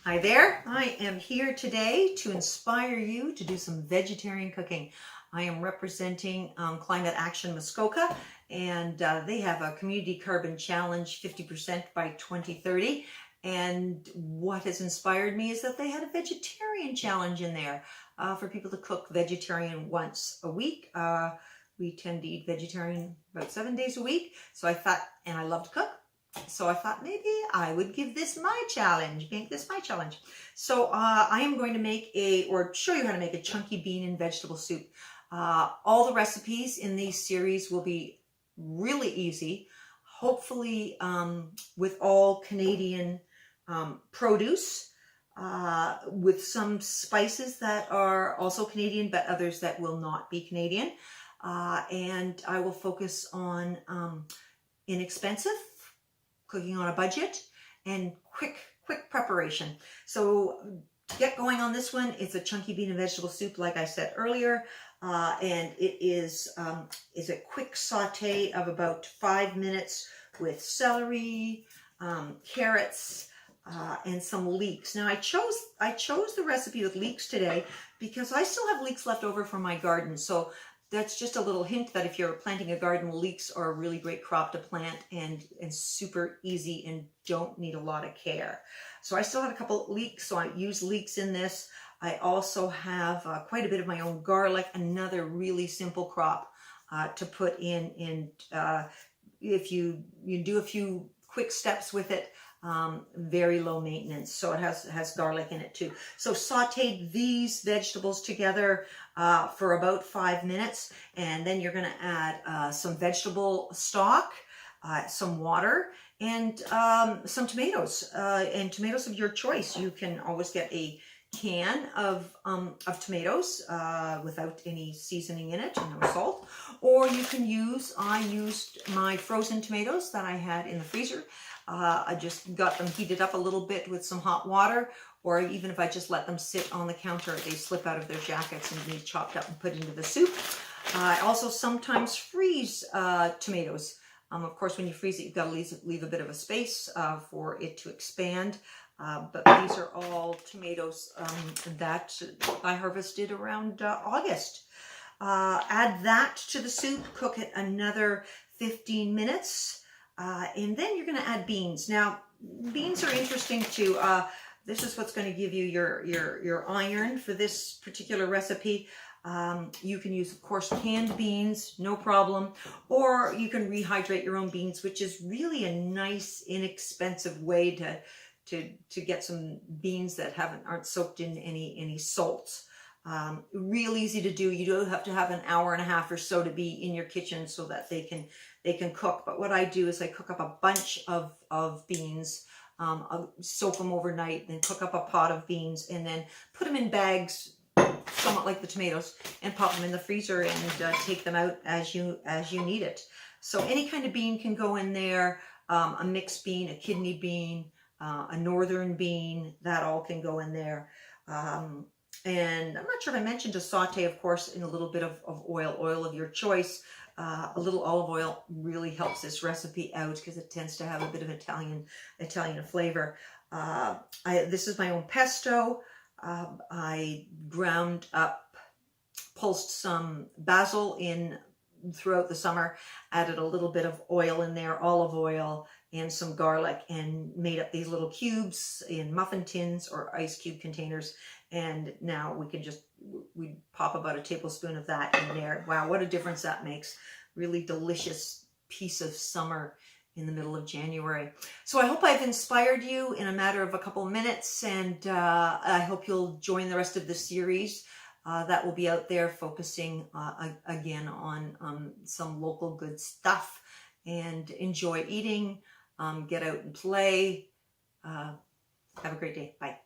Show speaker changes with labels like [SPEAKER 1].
[SPEAKER 1] Hi there, I am here today to inspire you to do some vegetarian cooking. I am representing Climate Action Muskoka, and they have a community carbon challenge 50% by 2030. And what has inspired me is that they had a vegetarian challenge in there for people to cook vegetarian once a week. We tend to eat vegetarian about 7 days a week. So I thought, and I love to cook. So I thought maybe I would give this my challenge, make this my challenge. So I am going to show you how to make a chunky bean and vegetable soup. All the recipes in these series will be really easy, hopefully with all Canadian produce, with some spices that are also Canadian, but others that will not be Canadian. And I will focus on inexpensive, cooking on a budget, and quick preparation. So to get going on this one, it's a chunky bean and vegetable soup, like I said earlier, and it is a quick saute of about 5 minutes with celery, carrots, and some leeks. Now I chose the recipe with leeks today because I still have leeks left over from my garden. So that's just a little hint that if you're planting a garden, leeks are a really great crop to plant and super easy and don't need a lot of care. So I still had a couple leeks, so I use leeks in this. I also have quite a bit of my own garlic, another really simple crop to put in. If you do a few quick steps with it, very low maintenance. So it has garlic in it too. So saute these vegetables together for about 5 minutes, and then you're going to add some vegetable stock, some water, and some tomatoes, and tomatoes of your choice. You can always get a can of tomatoes without any seasoning in it and no salt, or you can I used my frozen tomatoes that I had in the freezer. I just got them heated up a little bit with some hot water, or even if I just let them sit on the counter, they slip out of their jackets and be chopped up and put into the soup. I also sometimes freeze tomatoes. Of course, when you freeze it, you've got to leave a bit of a space for it to expand. But these are all tomatoes that I harvested around August. Add that to the soup, cook it another 15 minutes. And then you're going to add beans. Now, beans are interesting too. This is what's going to give you your iron for this particular recipe. You can use, of course, canned beans, no problem. Or you can rehydrate your own beans, which is really a nice, inexpensive way to get some beans that aren't soaked in any salts. Real easy to do. You do have to have an hour and a half or so to be in your kitchen so that they can cook. But what I do is I cook up a bunch of beans, I'll soak them overnight, then cook up a pot of beans, and then put them in bags, somewhat like the tomatoes, and pop them in the freezer and take them out as you need it. So any kind of bean can go in there. A mixed bean, a kidney bean, a northern bean, that all can go in there. And I'm not sure if I mentioned a saute, of course, in a little bit of oil of your choice. A little olive oil really helps this recipe out because it tends to have a bit of Italian flavor. This is my own pesto. I ground up, pulsed some basil in throughout the summer, added a little bit of oil in there, olive oil, and some garlic, and made up these little cubes in muffin tins or ice cube containers. And now we pop about a tablespoon of that in there. Wow, what a difference that makes. Really delicious piece of summer in the middle of January. So I hope I've inspired you in a matter of a couple of minutes, and I hope you'll join the rest of the series that will be out there, focusing again on some local good stuff, and enjoy eating, get out and play. Have a great day. Bye.